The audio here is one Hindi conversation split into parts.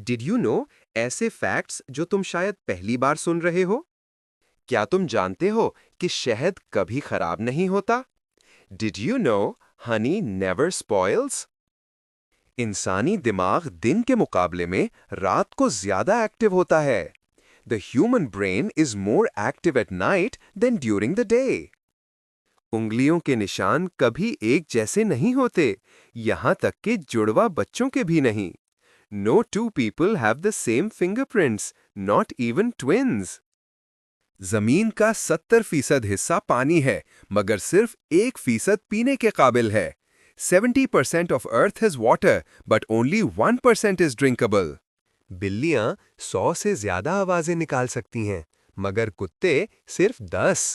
डिड यू नो ऐसे फैक्ट्स जो तुम शायद पहली बार सुन रहे हो? क्या तुम जानते हो कि शहद कभी खराब नहीं होता? Did you know Honey never spoils? इंसानी दिमाग दिन के मुकाबले में रात को ज्यादा एक्टिव होता है। The human brain is more active at night than during the day. उंगलियों के निशान कभी एक जैसे नहीं होते, यहां तक कि जुड़वा बच्चों के भी नहीं। No two people have the same fingerprints, not even twins. जमीन का 70% हिस्सा पानी है, मगर सिर्फ 1% पीने के काबिल है। 70% of Earth is water, but only 1% is drinkable. बिल्लियां 100 से ज्यादा आवाजें निकाल सकती हैं, मगर कुत्ते सिर्फ 10।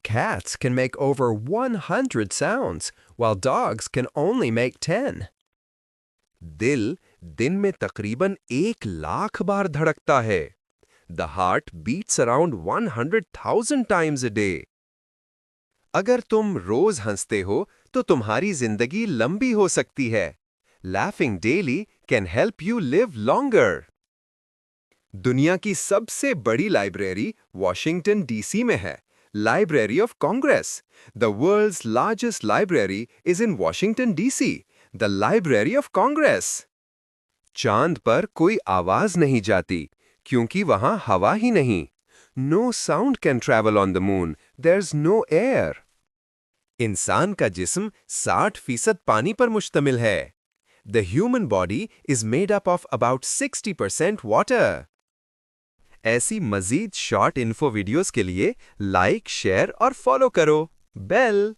Cats can make over 100 sounds, while dogs can only make 10. दिल दिन में तकरीबन 1 लाख बार धड़कता है। The heart beats around 100,000 times a day. अगर तुम रोज हंसते हो तो तुम्हारी जिंदगी लंबी हो सकती है। Laughing daily can help you live longer. दुनिया की सबसे बड़ी लाइब्रेरी वॉशिंगटन डीसी में है, library of Congress. The world's largest library is in Washington DC, the library of Congress. चांद पर कोई आवाज नहीं जाती क्योंकि वहां हवा ही नहीं। No sound can travel on the moon, there is no air. इंसान का जिस्म 60% पानी पर मुश्तमिल है। The human body is made up of about 60% water. ऐसी मजीद शॉर्ट इन्फो वीडियोस के लिए लाइक, शेयर और फॉलो करो। बेल